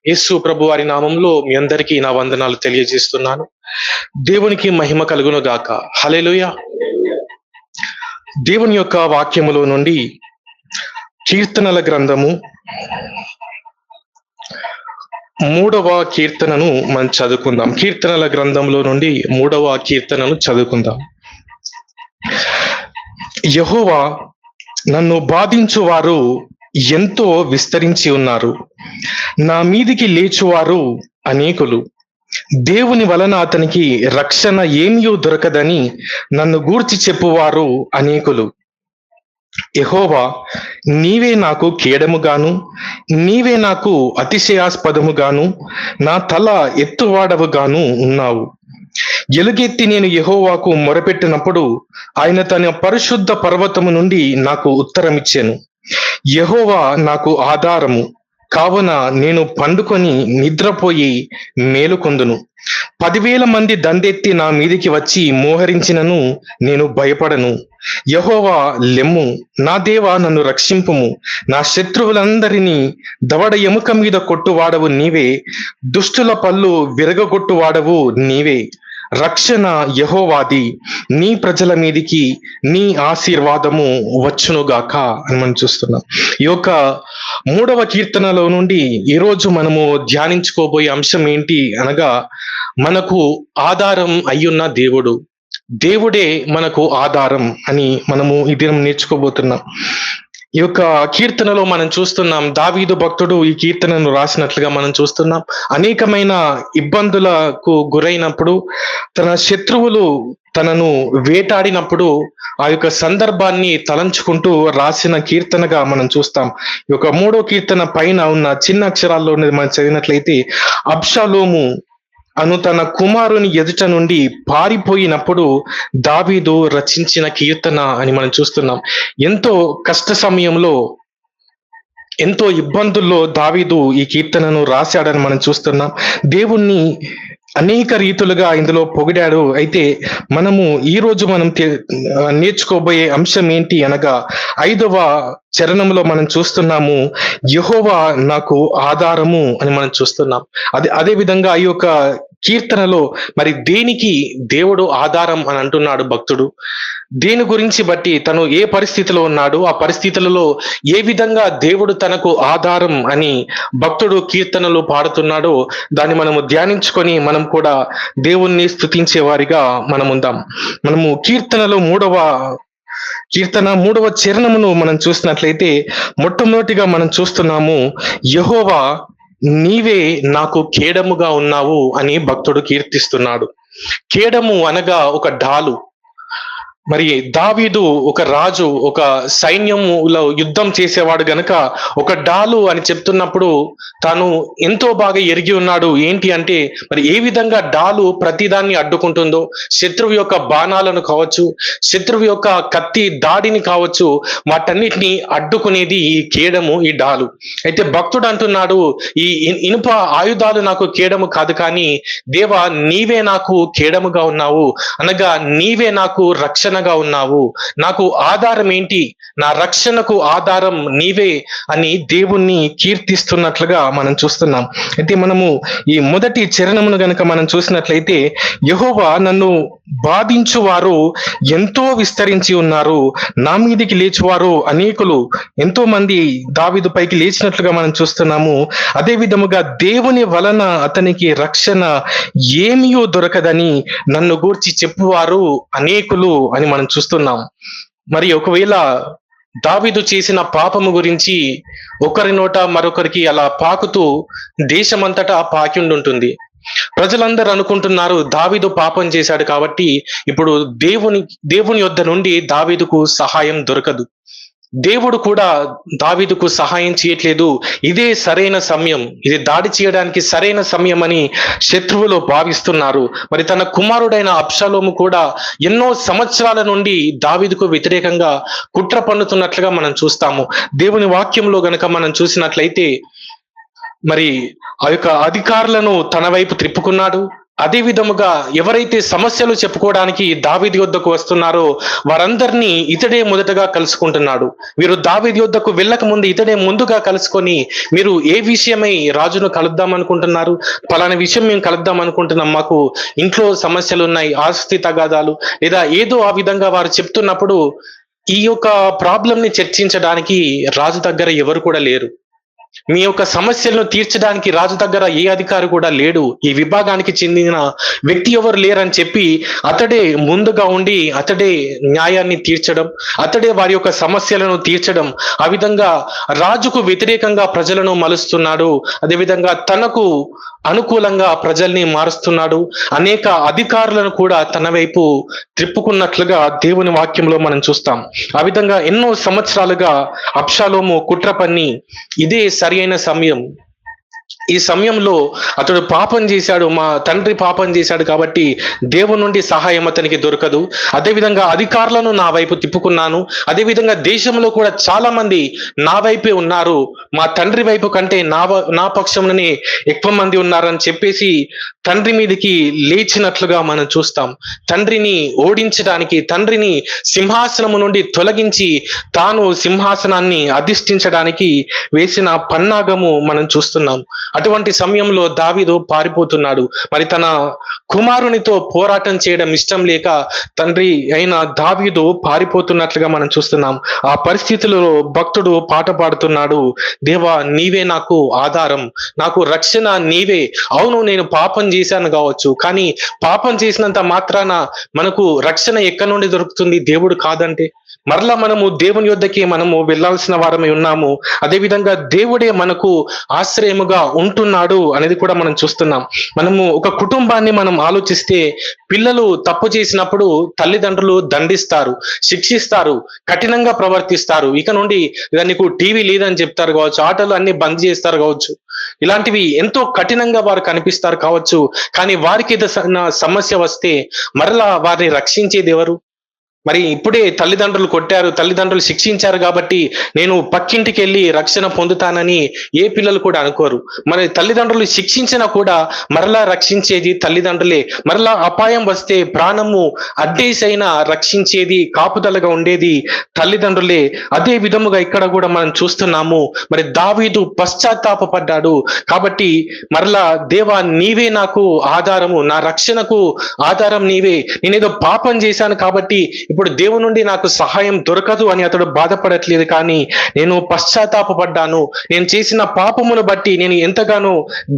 యేసు ప్రభు వారి నామంలో మీ అందరికీ నా వందనాలు తెలియజేస్తున్నాను. దేవునికి మహిమ కలుగును గాక. హల్లెలూయా. దేవుని యొక్క వాక్యములో నుండి కీర్తనల గ్రంథము 3వ కీర్తనను మనం చదువుకుందాం. కీర్తనల గ్రంథంలో నుండి 3వ కీర్తనను చదువుకుందాం. యెహోవా, నన్ను బాధించువారు ఎంతో విస్తరించి ఉన్నారు, నా మీదికి లేచువారు అనేకులు. దేవుని వలన అతనికి రక్షణ ఏమీ దొరకదని నన్ను గూర్చి చెప్పువారు అనేకులు. యెహోవా, నీవే నాకు కేడముగాను, నీవే నాకు అతిశయాస్పదముగాను, నా తల ఎత్తువాడవుగాను ఉన్నావు. ఎలుగెత్తి నేను యెహోవాకు మొరపెట్టినప్పుడు ఆయన తన పరిశుద్ధ పర్వతము నుండి నాకు ఉత్తరమిచ్చెను. యెహోవా నాకు ఆధారము కావున నేను పండుకొని నిద్రపోయి మేలుకొందును. 10,000 మంది దండెత్తి నా మీదికి వచ్చి మోహరించినను నేను భయపడను. యెహోవా, లెమ్ము, నా దేవా, నన్ను రక్షింపుము. నా శత్రువులందరినీ దవడ ఎముక మీద కొట్టువాడవు నీవే, దుష్టుల పళ్ళు విరగగొట్టువాడవు నీవే. రక్షణ యెహోవాది, నీ ప్రజల మీదికి నీ ఆశీర్వాదము వచ్చునుగాక అని మనం చూస్తున్నాం. ఈ యొక్క 3వ కీర్తనలో నుండి ఈరోజు మనము ధ్యానించుకోబోయే అంశం ఏంటి అనగా, మనకు ఆధారం అయ్యున్న దేవుడు, దేవుడే మనకు ఆధారం అని మనము ఈ దినం నేర్చుకోబోతున్నాం. ఈ యొక్క కీర్తనలో మనం చూస్తున్నాం, దావీదు భక్తుడు ఈ కీర్తనను రాసినట్లుగా మనం చూస్తున్నాం. అనేకమైన ఇబ్బందులకు గురైనప్పుడు, తన శత్రువులు తనను వేటాడినప్పుడు ఆ యొక్క సందర్భాన్ని తలంచుకుంటూ రాసిన కీర్తనగా మనం చూస్తాం. ఈ యొక్క 3వ కీర్తన పైన ఉన్న చిన్న అక్షరాల్లో మనం చదివినట్లయితే, అబ్షాలోము అను తన కుమారుని ఎదుట నుండి పారిపోయినప్పుడు దావీదు రచించిన కీర్తన అని మనం చూస్తున్నాం. ఎంతో కష్ట సమయంలో, ఎంతో ఇబ్బందుల్లో దావీదు ఈ కీర్తనను రాశాడని మనం చూస్తున్నాం. దేవుణ్ణి అనేక రీతులుగా ఇందులో పొగిడాడు. అయితే మనము ఈ రోజు మనం నేర్చుకోబోయే అంశం ఏంటి అనగా, 5వ చరణంలో మనం చూస్తున్నాము, యెహోవా నాకు ఆధారము అని మనం చూస్తున్నాం. అదే విధంగా ఈ యొక్క కీర్తనలో మరి దేనికి దేవుడు ఆధారం అని అంటున్నాడు భక్తుడు, దేని గురించి బట్టి తను ఏ పరిస్థితిలో ఉన్నాడు, ఆ పరిస్థితులలో ఏ విధంగా దేవుడు తనకు ఆధారం అని భక్తుడు కీర్తనలు పాడుతున్నాడో దాన్ని మనము ధ్యానించుకొని మనం కూడా దేవుణ్ణి స్తుతించే వారిగా మనం ఉందాం. మనము కీర్తనలో 3వ చరణమును మనం చూసినట్లయితే, మొట్టమొదటిగా మనం చూస్తున్నాము, యెహోవా, నీవే నాకు కేడముగా ఉన్నావు అని భక్తుడు కీర్తిస్తున్నాడు. కేడము అనగా ఒక డాలు. మరి దావీదు ఒక రాజు, ఒక సైన్యములో యుద్ధం చేసేవాడు గనక ఒక డాలు అని చెప్తున్నప్పుడు తాను ఎంతో బాగా ఎరిగి ఉన్నాడు. ఏంటి అంటే, మరి ఏ విధంగా డాలు ప్రతిదాన్ని అడ్డుకుంటుందో, శత్రువు యొక్క బాణాలను కావచ్చు, శత్రువు యొక్క కత్తి దాడిని కావచ్చు, వాటన్నిటిని అడ్డుకునేది ఈ కేడము, ఈ డాలు. అయితే భక్తుడు అంటున్నాడు, ఈ ఇనుప ఆయుధాలు నాకు కేడము కాదు, కానీ దేవా, నీవే నాకు కేడముగా ఉన్నావు అనగా నీవే నాకు రక్షణగా ఉన్నావు. నాకు ఆధారం ఏంటి, నా రక్షణకు ఆధారం నీవే అని దేవుణ్ణి కీర్తిస్తున్నట్లుగా మనం చూస్తున్నాం. అయితే మనము ఈ మొదటి చరణమును గనుక మనం చూసినట్లయితే, యెహోవా, నన్ను బాధించువారు ఎంతో విస్తరించి ఉన్నారు, నా మీదికి లేచువారు అనేకులు. ఎంతో మంది దావీదు పైకి లేచినట్లుగా మనం చూస్తున్నాము. అదే విధముగా దేవుని వలన అతనికి రక్షణ ఏమీ దొరకదని నన్ను గూర్చి చెప్పువారు అనేకులు అని మనం చూస్తున్నాం. మరి ఒకవేళ దావీదు చేసిన పాపము గురించి ఒకరి నోట మరొకరికి అలా పాకుతూ దేశమంతటా పాకి ప్రజలందరూ అనుకుంటున్నారు, దావీదు పాపం చేశాడు కాబట్టి ఇప్పుడు దేవుని యొద్ద నుండి దావీదుకు సహాయం దొరకదు, దేవుడు కూడా దావీదుకు సహాయం చేయట్లేదు, ఇదే సరైన సమయం, ఇది దాడి చేయడానికి సరైన సమయం అని శత్రువులు భావిస్తున్నారు. మరి తన కుమారుడైన అబ్షాలోము కూడా ఎన్నో సంవత్సరాల నుండి దావీదుకు వ్యతిరేకంగా కుట్ర పన్నుతున్నట్లుగా మనం చూస్తాము. దేవుని వాక్యంలో గనక మనం చూసినట్లయితే, మరి ఆ యొక్క అధికారులను తన వైపు త్రిప్పుకున్నాడు, అదే విధముగా ఎవరైతే సమస్యలు చెప్పుకోవడానికి దావీదు యొద్దకు వస్తున్నారో వారందరినీ ఇతడే మొదటగా కలుసుకుంటున్నాడు. వీరు దావీదు యొద్దకు వెళ్ళక ముందు ఇతడే ముందుగా కలుసుకొని, మీరు ఏ విషయమై రాజును కలుద్దాం అనుకుంటున్నారు? పలానా విషయం మేము కలుద్దాం అనుకుంటున్నాం, మాకు ఇంట్లో సమస్యలు ఉన్నాయి, ఆస్తి తగాదాలు లేదా ఏదో ఆ విధంగా వారు చెప్తున్నప్పుడు ఈ యొక్క ప్రాబ్లం ని చర్చించడానికి రాజు దగ్గర ఎవరు కూడా లేరు. మీ యొక్క సమస్యలను తీర్చడానికి రాజు దగ్గర ఏ అధికారి కూడా లేడు, ఈ విభాగానికి చెందిన వ్యక్తి ఎవరు లేరని చెప్పి అతడే ముందుగా ఉండి అతడే న్యాయాన్ని తీర్చడం, అతడే వారి యొక్క సమస్యలను తీర్చడం, ఆ విధంగా రాజుకు వ్యతిరేకంగా ప్రజలను మలుస్తున్నాడు. అదేవిధంగా తనకు అనుకూలంగా ప్రజల్ని మారుస్తున్నాడు. అనేక అధికారులను కూడా తన వైపు త్రిప్పుకున్నట్లుగా దేవుని వాక్యంలో మనం చూస్తాం. ఆ విధంగా ఎన్నో సంవత్సరాలుగా అబ్షాలోము కుట్ర పన్ని ఇదే సరి అయిన సమయం, ఈ సమయంలో అతడు పాపం చేశాడు, మా తండ్రి పాపం చేశాడు కాబట్టి దేవుని నుండి సహాయం అతనికి దొరకదు. అదేవిధంగా అధికారులను నా వైపు తిప్పుకున్నాను, అదేవిధంగా దేశంలో కూడా చాలా మంది నా వైపే ఉన్నారు, మా తండ్రి వైపు కంటే నా పక్షంలోనే ఎక్కువ మంది ఉన్నారని చెప్పేసి తండ్రి మీదకి లేచినట్లుగా మనం చూస్తాం. తండ్రిని ఓడించడానికి, తండ్రిని సింహాసనము నుండి తొలగించి తాను సింహాసనాన్ని అధిష్ఠించడానికి వేసిన పన్నాగము మనం చూస్తున్నాం. అటువంటి సమయంలో దావీదు పారిపోతున్నాడు. మరి తన కుమారునితో పోరాటం చేయడం ఇష్టం లేక తండ్రి అయిన దావీదు పారిపోతున్నట్లుగా మనం చూస్తున్నాం. ఆ పరిస్థితుల్లో భక్తుడు పాట పాడుతున్నాడు, దేవా నీవే నాకు ఆధారం, నాకు రక్షణ నీవే. అవును, నేను పాపం చేశాను కావచ్చు, కానీ పాపం చేసినంత మాత్రాన మనకు రక్షణ ఎక్కడి నుండి దొరుకుతుంది? దేవుడు కాదంటే మరలా మనము దేవుని యొద్దకి మనము వెళ్ళాల్సిన వారమై ఉన్నాము. అదేవిధంగా దేవుడే మనకు ఆశ్రయముగా ఉంటున్నాడు అనేది కూడా మనం చూస్తున్నాం. మనము ఒక కుటుంబాన్ని మనం ఆలోచిస్తే, పిల్లలు తప్పు చేసినప్పుడు తల్లిదండ్రులు దండిస్తారు, శిక్షిస్తారు, కఠినంగా ప్రవర్తిస్తారు. ఇక నుండి నీకు టీవీ లేదని చెప్తారు కావచ్చు, ఆటలు అన్ని బంద్ చేస్తారు కావచ్చు, ఇలాంటివి ఎంతో కఠినంగా వారు కనిపిస్తారు కావచ్చు. కానీ వారికి ఏదైనా సమస్య వస్తే మరలా వారిని రక్షించేది ఎవరు? మరి ఇప్పుడే తల్లిదండ్రులు కొట్టారు, తల్లిదండ్రులు శిక్షించారు కాబట్టి నేను పక్కింటికి వెళ్ళి రక్షణ పొందుతానని ఏ పిల్లలు కూడా అనుకోరు. మరి తల్లిదండ్రులు శిక్షించినా కూడా మరలా రక్షించేది తల్లిదండ్రులే. మరలా అపాయం వస్తే ప్రాణము అడ్డేసైనా రక్షించేది, కాపుదలగా ఉండేది తల్లిదండ్రులే. అదే విధముగా ఇక్కడ కూడా మనం చూస్తున్నాము. మరి దావీదు పశ్చాత్తాపడ్డాడు కాబట్టి మరలా దేవా నీవే నాకు ఆధారము, నా రక్షణకు ఆధారం నీవే, నేనేదో పాపం చేశాను కాబట్టి ఇప్పుడు దేవుని నుండి నాకు సహాయం దొరకదు అని అతడు బాధపడట్లేదు. కానీ నేను పశ్చాత్తాపడ్డాను, నేను చేసిన పాపమును బట్టి నేను ఎంతగానో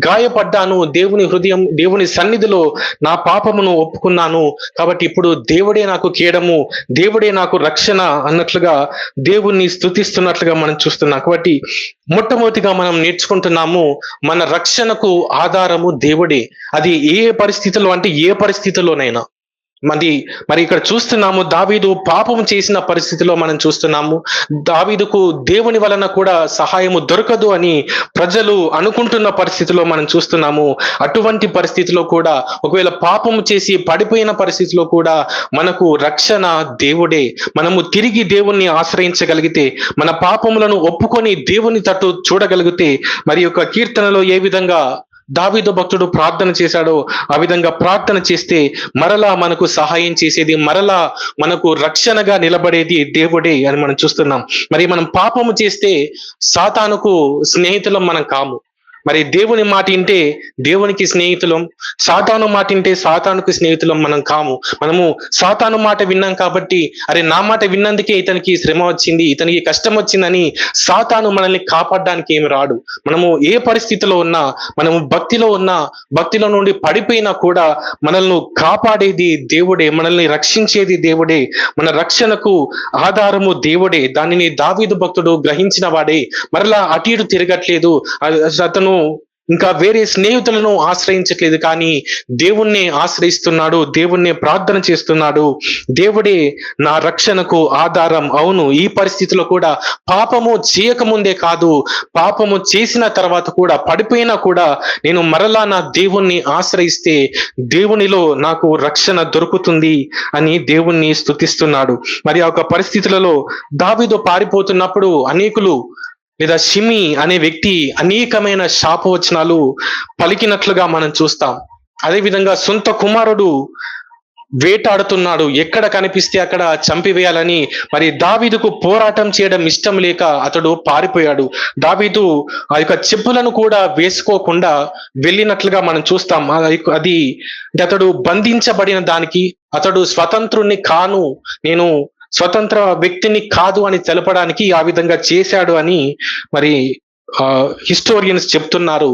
గాయపడ్డాను, దేవుని హృదయం, దేవుని సన్నిధిలో నా పాపమును ఒప్పుకున్నాను కాబట్టి ఇప్పుడు దేవుడే నాకు కేడము, దేవుడే నాకు రక్షణ అన్నట్లుగా దేవుణ్ణి స్తుతిస్తున్నట్లుగా మనం చూస్తున్నాం. కాబట్టి మొట్టమొదటిగా మనం నేర్చుకుంటున్నాము, మన రక్షణకు ఆధారము దేవుడే. అది ఏ పరిస్థితిలో అంటే ఏ పరిస్థితిలోనైనా. మరి ఇక్కడ చూస్తున్నాము, దావీదు పాపం చేసిన పరిస్థితిలో మనం చూస్తున్నాము. దావీదుకు దేవుని వలన కూడా సహాయము దొరకదు అని ప్రజలు అనుకుంటున్న పరిస్థితిలో మనం చూస్తున్నాము. అటువంటి పరిస్థితిలో కూడా ఒకవేళ పాపము చేసి పడిపోయిన పరిస్థితిలో కూడా మనకు రక్షణ దేవుడే. మనము తిరిగి దేవుణ్ణి ఆశ్రయించగలిగితే, మన పాపములను ఒప్పుకొని దేవుని తట్టు చూడగలిగితే, మరి యొక్క కీర్తనలో ఏ విధంగా దావీదు భక్తుడు ప్రార్థన చేశాడో ఆ విధంగా ప్రార్థన చేస్తే మరలా మనకు సహాయం చేసేది, మరలా మనకు రక్షణగా నిలబడేది దేవుడే అని మనం చూస్తున్నాం. మరి మనం పాపము చేస్తే సాతానుకు స్నేహితులం మనం కాము. మరి దేవుని మాట వింటే దేవునికి స్నేహితులం, సాతాను మాట వింటే సాతానుకు స్నేహితులం మనం కాము. మనము సాతాను మాట విన్నాం కాబట్టి, అరే నా మాట విన్నందుకే ఇతనికి శ్రమ వచ్చింది, ఇతనికి కష్టం వచ్చిందని సాతాను మనల్ని కాపాడడానికి ఏమి రాడు. మనము ఏ పరిస్థితిలో ఉన్నా, మనము భక్తిలో ఉన్నా, భక్తిలో నుండి పడిపోయినా కూడా మనల్ని కాపాడేది దేవుడే, మనల్ని రక్షించేది దేవుడే, మన రక్షణకు ఆధారము దేవుడే. దానిని దావీదు భక్తుడు గ్రహించిన వాడే మరలా అటు ఇటు తిరగట్లేదు. అతను ఇంకా వేరే స్నేహితులను ఆశ్రయించట్లేదు, కానీ దేవుణ్ణి ఆశ్రయిస్తున్నాడు, దేవుణ్ణి ప్రార్థన చేస్తున్నాడు. దేవుడే నా రక్షణకు ఆధారం. అవును, ఈ పరిస్థితిలో కూడా పాపము చేయకముందే కాదు, పాపము చేసిన తర్వాత కూడా, పడిపోయినా కూడా నేను మరలా నా దేవుణ్ణి ఆశ్రయిస్తే దేవునిలో నాకు రక్షణ దొరుకుతుంది అని దేవుణ్ణి స్తుతిస్తున్నాడు. మరి ఆ పరిస్థితులలో దావీదు పారిపోతున్నప్పుడు అనేకులు లేదా షిమి అనే వ్యక్తి అనేకమైన శాపవచనాలు పలికినట్లుగా మనం చూస్తాం. అదే విధంగా సొంత కుమారుడు వేటాడుతున్నాడు, ఎక్కడ కనిపిస్తే అక్కడ చంపివేయాలని. మరి దావీదుకు పోరాటం చేయడం ఇష్టం లేక అతడు పారిపోయాడు. దావీదు ఆ యొక్క చెప్పులను కూడా వేసుకోకుండా వెళ్ళినట్లుగా మనం చూస్తాం. అది అంటే అతడు బంధించబడిన దానికి, అతడు స్వతంత్రుణ్ణి కాను, నేను స్వతంత్ర వ్యక్తిని కాదు అని తెలపడానికి ఆ విధంగా చేశాడు అని మరి హిస్టోరియన్స్ చెప్తున్నారు.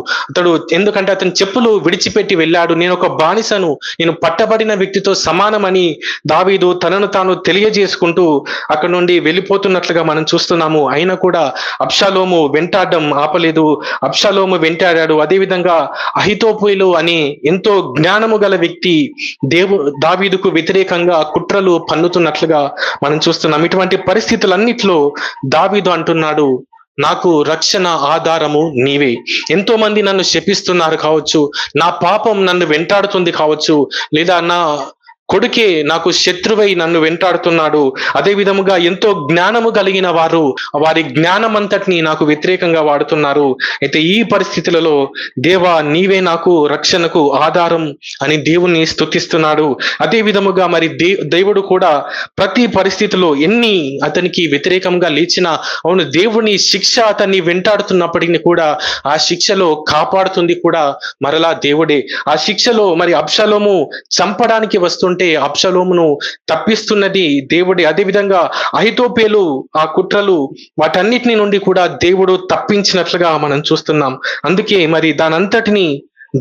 ఎందుకంటే అతని చెప్పులు విడిచిపెట్టి వెళ్ళాడు. నేను ఒక బానిసను, నేను పట్టబడిన వ్యక్తితో సమానమని దావీదు తనను తాను తెలియజేసుకుంటూ అక్కడ నుండి వెళ్ళిపోతున్నట్లుగా మనం చూస్తున్నాము. అయినా కూడా అబ్షాలోము వెంటాడడం ఆపలేదు. అబ్షాలోము వెంటాడాడు. అదేవిధంగా అహితోపేలు అనే ఎంతో జ్ఞానము గల వ్యక్తి దావీదుకు వ్యతిరేకంగా కుట్రలు పన్నుతున్నట్లుగా మనం చూస్తున్నాం. ఇటువంటి పరిస్థితులన్నిట్లో దావీదు అంటున్నాడు, నాకు రక్షణ ఆధారము నీవే. ఎంతో మంది నన్ను శపిస్తున్నారు కావచ్చు, నా పాపం నన్ను వెంటాడుతుంది కావచ్చు, లేదా నా కొడుకే నాకు శత్రువై నన్ను వెంటాడుతున్నాడు. అదే విధముగా ఎంతో జ్ఞానము కలిగిన వారు వారి జ్ఞానం అంతటిని నాకు వ్యతిరేకంగా వాడుతున్నారు. అయితే ఈ పరిస్థితులలో దేవా నీవే నాకు రక్షణకు ఆధారం అని దేవుణ్ణి స్తుతిస్తున్నాడు. అదే విధముగా మరి దేవుడు కూడా ప్రతి పరిస్థితిలో ఎన్ని అతనికి వ్యతిరేకంగా లేచినా, అవును దేవుని శిక్ష అతన్ని వెంటాడుతున్నప్పటికీ కూడా ఆ శిక్షలో కాపాడుతుంది కూడా మరలా దేవుడే. ఆ శిక్షలో మరి అబ్షాలోము చంపడానికి వస్తుంటే అబ్షాలోమును తప్పిస్తున్నది దేవుడే. అదే విధంగా అహితోపేలు ఆ కుట్రలు వాటన్నిటిని నుండి కూడా దేవుడు తప్పించినట్లుగా మనం చూస్తున్నాం. అందుకే మరి దానంతటిని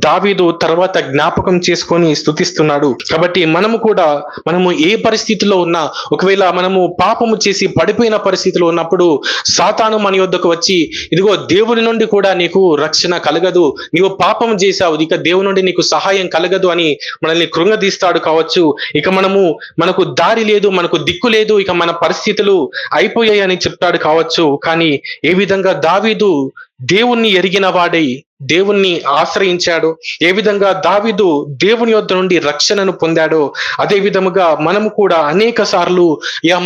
దావీదు తర్వాత జ్ఞాపకం చేసుకొని స్తుతిస్తున్నాడు. కాబట్టి మనము ఏ పరిస్థితిలో ఉన్నా, ఒకవేళ మనము పాపము చేసి పడిపోయిన పరిస్థితిలో ఉన్నప్పుడు సాతాను మన యొద్దకు వచ్చి, ఇదిగో దేవుని నుండి కూడా నీకు రక్షణ కలగదు, నీవు పాపం చేశావు, ఇక దేవుని నుండి నీకు సహాయం కలగదు అని మనల్ని కృంగదీస్తాడు కావచ్చు. ఇక మనకు దారి లేదు, మనకు దిక్కు లేదు, ఇక మన పరిస్థితులు అయిపోయాయి అని చెప్తాడు కావచ్చు. కానీ ఏ విధంగా దావీదు దేవుణ్ణి ఎరిగిన వాడై దేవుణ్ణి ఆశ్రయించాడు, ఏ విధంగా దావీదు దేవుని యొద్ద నుండి రక్షణను పొందాడో, అదే విధముగా మనము కూడా అనేక సార్లు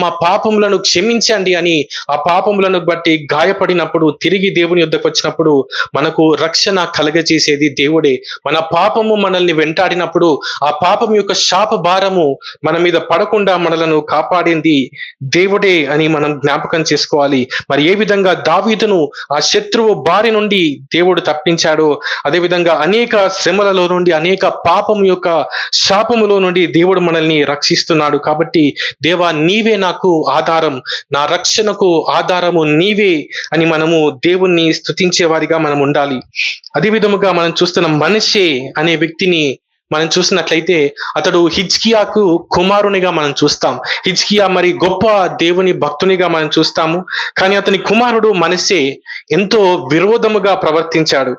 మా పాపములను క్షమించండి అని ఆ పాపములను బట్టి గాయపడినప్పుడు తిరిగి దేవుని యొద్దకు వచ్చినప్పుడు మనకు రక్షణ కలగజేసేది దేవుడే. మన పాపము మనల్ని వెంటాడినప్పుడు ఆ పాపం యొక్క శాప భారము మన మీద పడకుండా మనలను కాపాడింది దేవుడే అని మనం జ్ఞాపకం చేసుకోవాలి. మరి ఏ విధంగా దావీదును ఆ శత్రువు బారి నుండి దేవుడు తప్పించాడు, అదే విధంగా అనేక శ్రమలలో నుండి, అనేక పాపం యొక్క శాపములో నుండి దేవుడు మనల్ని రక్షిస్తున్నాడు. కాబట్టి దేవా నీవే నాకు ఆధారం, నా రక్షణకు ఆధారము నీవే అని మనము దేవుణ్ణి స్తుతించే వారిగా మనం ఉండాలి. అదే విధముగా మనం చూస్తున్న మనష్షే అనే వ్యక్తిని మనం చూసినట్లయితే అతడు హిజ్కియాకు కుమారునిగా మనం చూస్తాం. హిజ్కియా మరి గొప్ప దేవుని భక్తునిగా మనం చూస్తాము. కానీ అతని కుమారుడు మనష్షే ఎంతో విరోధముగా ప్రవర్తించాడు,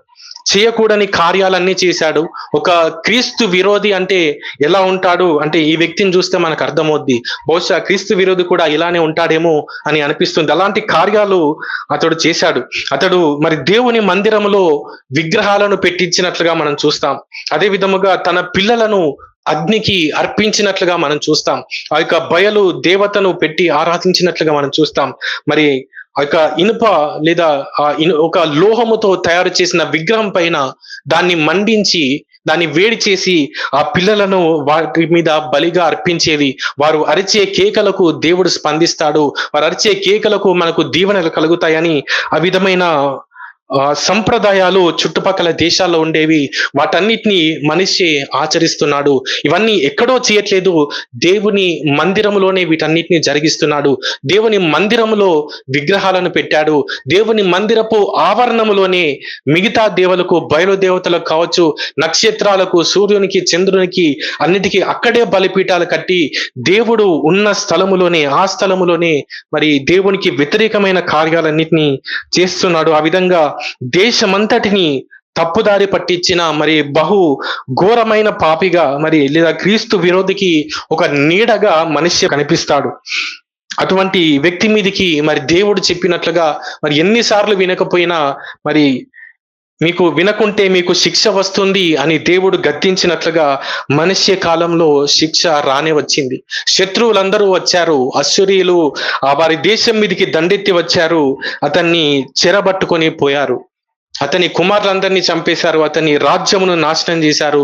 చేయకూడని కార్యాలన్నీ చేశాడు. ఒక క్రీస్తు విరోధి అంటే ఎలా ఉంటాడు అంటే ఈ వ్యక్తిని చూస్తే మనకు అర్థమవుద్ది, బహుశా క్రీస్తు విరోధి కూడా ఇలానే ఉంటాడేమో అని అనిపిస్తుంది. అలాంటి కార్యాలు అతడు చేశాడు. అతడు మరి దేవుని మందిరములో విగ్రహాలను పెట్టించినట్లుగా మనం చూస్తాం. అదే విధముగా తన పిల్లలను అగ్నికి అర్పించినట్లుగా మనం చూస్తాం. ఆ యొక్క బయలు దేవతను పెట్టి ఆరాధించినట్లుగా మనం చూస్తాం. మరి ఒక ఇనుప లేదా ఒక లోహముతో తయారు చేసిన విగ్రహం పైన దాన్ని మండించి దాన్ని వేడి చేసి ఆ పిల్లలను వాటి మీద బలిగా అర్పించేది. వారు అరిచే కేకలకు దేవుడు స్పందిస్తాడు, వారు అరిచే కేకలకు మనకు దీవెనలు కలుగుతాయని ఆ విధమైన సంప్రదాయాలు చుట్టుపక్కల దేశాల్లో ఉండేవి. వాటన్నిటిని మనిషి ఆచరిస్తున్నాడు. ఇవన్నీ ఎక్కడో చేయట్లేదు, దేవుని మందిరములోనే వీటన్నిటిని జరిగిస్తున్నాడు. దేవుని మందిరములో విగ్రహాలను పెట్టాడు. దేవుని మందిరపు ఆవరణములోనే మిగతా దేవులకు, బయలుదేవతలకు కావచ్చు, నక్షత్రాలకు, సూర్యునికి, చంద్రునికి అన్నిటికీ అక్కడే బలిపీఠాలు కట్టి దేవుడు ఉన్న స్థలములోనే, ఆ స్థలములోనే మరి దేవునికి వ్యతిరేకమైన కార్యాలన్నిటినీ చేస్తున్నాడు. ఆ విధంగా దేశమంతటిని తప్పుదారి పట్టించిన మరి బహు ఘోరమైన పాపిగా మరి లేదా క్రీస్తు విరోధికి ఒక నీడగా మనిషి కనిపిస్తాడు. అటువంటి వ్యక్తి మీదికి మరి దేవుడు చెప్పినట్లుగా మరి ఎన్నిసార్లు వినకపోయినా మరి వినకుంటే మీకు శిక్ష వస్తుంది అని దేవుడు గద్దించినట్లుగా మనుష్య కాలంలో శిక్ష రానే వచ్చింది. శత్రువులందరూ వచ్చారు, అశ్షూరీయులు వారి దేశం మీదకి దండెత్తి వచ్చారు, అతన్ని చెరబట్టుకొని పోయారు. అతని కుమారులందరినీ చంపేశారు, అతని రాజ్యమును నాశనం చేశారు,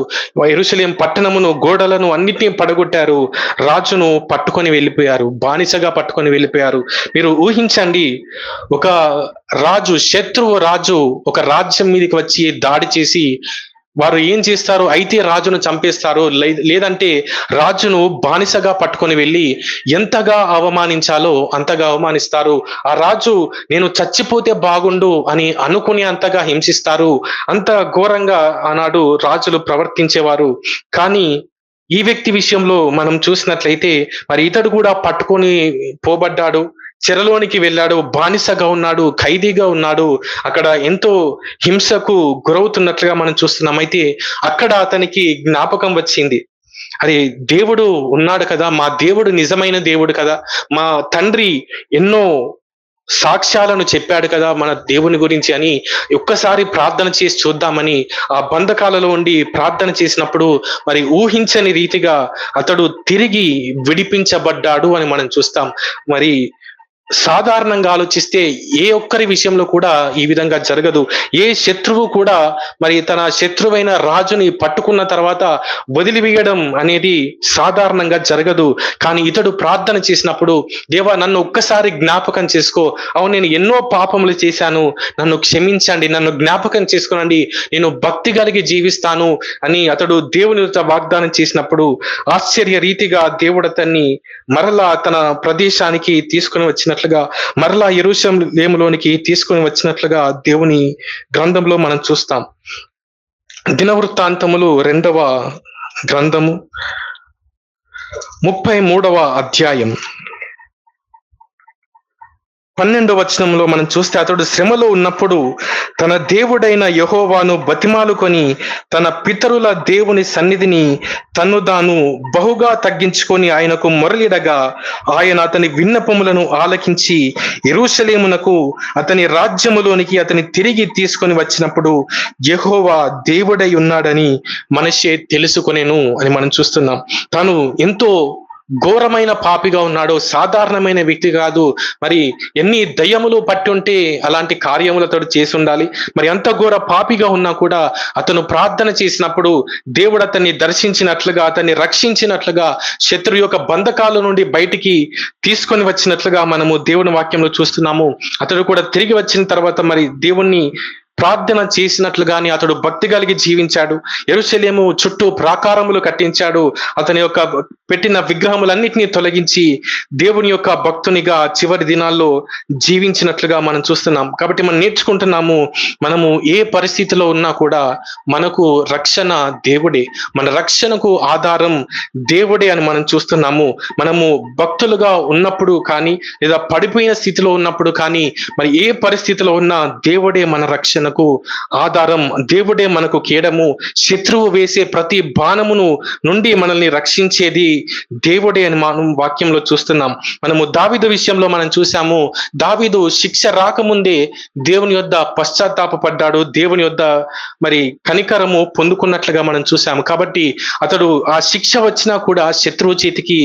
యెరూషలేం పట్టణమును గోడలను అన్నిటినీ పడగొట్టారు, రాజును పట్టుకొని వెళ్ళిపోయారు, బానిసగా పట్టుకొని వెళ్ళిపోయారు. మీరు ఊహించండి, ఒక రాజు, శత్రువు రాజు ఒక రాజ్యం మీదకి వచ్చి దాడి చేసి వారు ఏం చేస్తారు, అయితే రాజును చంపేస్తారు, లేదంటే రాజును బానిసగా పట్టుకొని వెళ్ళి ఎంతగా అవమానించాలో అంతగా అవమానిస్తారు. ఆ రాజు నేను చచ్చిపోతే బాగుండు అని అనుకుని అంతగా హింసిస్తారు. అంత ఘోరంగా ఆనాడు రాజులు ప్రవర్తించేవారు. కానీ ఈ వ్యక్తి విషయంలో మనం చూసినట్లయితే మరి ఇతడు కూడా పట్టుకొని పోబడ్డాడు, చెరలోనికి వెళ్ళాడు, బానిసగా ఉన్నాడు, ఖైదీగా ఉన్నాడు, అక్కడ ఎంతో హింసకు గురవుతున్నట్లుగా మనం చూస్తున్నాం. అయితే అక్కడ అతనికి జ్ఞాపకం వచ్చింది, అరే దేవుడు ఉన్నాడు కదా, మా దేవుడు నిజమైన దేవుడు కదా, మా తండ్రి ఎన్నో సాక్ష్యాలను చెప్పాడు కదా మన దేవుని గురించి అని ఒక్కసారి ప్రార్థన చేసి చూద్దామని ఆ బంధకాలలో ఉండి ప్రార్థన చేసినప్పుడు మరి ఊహించని రీతిగా అతడు తిరిగి విడిపించబడ్డాడు అని మనం చూస్తాం. మరి సాధారణంగా ఆలోచిస్తే ఏ ఒక్కరి విషయంలో కూడా ఈ విధంగా జరగదు. ఏ శత్రువు కూడా మరి తన శత్రువైన రాజుని పట్టుకున్న తర్వాత వదిలివేయడం అనేది సాధారణంగా జరగదు. కానీ ఇతడు ప్రార్థన చేసినప్పుడు, దేవా నన్ను ఒక్కసారి జ్ఞాపకం చేసుకో, అవును నేను ఎన్నో పాపములు చేశాను, నన్ను క్షమించండి, నన్ను జ్ఞాపకం చేసుకోనండి, నేను భక్తి కలిగి జీవిస్తాను అని అతడు దేవుని వాగ్దానం చేసినప్పుడు ఆశ్చర్య రీతిగా దేవుడు అతన్ని మరలా తన ప్రదేశానికి తీసుకుని వచ్చినట్లుగా, మరలా యెరూషలేములోనికి తీసుకుని వచ్చినట్లుగా దేవుని గ్రంథంలో మనం చూస్తాం. దినవృత్తాంతములు 2వ గ్రంథము 33వ అధ్యాయం 12వ వచనంలో మనం చూస్తే, అతడు శ్రమలో ఉన్నప్పుడు తన దేవుడైన యెహోవాను బతిమాలుకొని తన పితరుల దేవుని సన్నిధిని తన్ను తాను బహుగా తగ్గించుకొని ఆయనకు మొరలిడగా, ఆయన అతని విన్నపములను ఆలకించి యెరూషలేమునకు అతని రాజ్యములోనికి అతని తిరిగి తీసుకొని వచ్చినప్పుడు యెహోవా దేవుడై ఉన్నాడని మనషే తెలుసుకొనెను అని మనం చూస్తున్నాం. తాను ఎంతో ఘోరమైన పాపిగా ఉన్నాడు, సాధారణమైన వ్యక్తి కాదు. మరి ఎన్ని దయ్యములు పట్టి ఉంటే అలాంటి కార్యములు అతడు చేసి ఉండాలి. మరి అంత ఘోర పాపిగా ఉన్నా కూడా అతను ప్రార్థన చేసినప్పుడు దేవుడు అతన్ని దర్శించినట్లుగా, అతన్ని రక్షించినట్లుగా, శత్రు యొక్క బంధకాల నుండి బయటికి తీసుకొని వచ్చినట్లుగా మనము దేవుని వాక్యంలో చూస్తున్నాము. అతడు కూడా తిరిగి వచ్చిన తర్వాత మరి దేవుణ్ణి ప్రార్థన చేసినట్లుగాని అతడు భక్తి కలిగి జీవించాడు. యెరూషలేము చుట్టూ ప్రాకారములు కట్టించాడు. అతని యొక్క పెట్టిన విగ్రహములన్నిటినీ తొలగించి దేవుని యొక్క భక్తునిగా చివరి దినాల్లో జీవించినట్లుగా మనం చూస్తున్నాం. కాబట్టి మనం నేర్చుకుంటున్నాము, మనము ఏ పరిస్థితిలో ఉన్నా కూడా మనకు రక్షణ దేవుడే, మన రక్షణకు ఆధారం దేవుడే అని మనం చూస్తున్నాము. మనము భక్తులుగా ఉన్నప్పుడు కానీ, లేదా పడిపోయిన స్థితిలో ఉన్నప్పుడు కానీ, మరి ఏ పరిస్థితిలో ఉన్నా దేవుడే మన రక్షణకు ఆధారం, దేవుడే మనకు కేడము. శత్రువు వేసే ప్రతి బాణమును నుండి మనల్ని రక్షించేది దేవుడే అని మనం వాక్యంలో చూస్తున్నాం. మనము దావీదు విషయంలో మనం చూసాము, దావీదు శిక్ష రాకముందే దేవుని యొద్ద పశ్చాత్తాపపడ్డాడు, దేవుని యొద్ద మరి కనికరము పొందుకున్నట్లుగా మనం చూసాము. కాబట్టి అతడు ఆ శిక్ష వచ్చినా కూడా శత్రువు చేతికి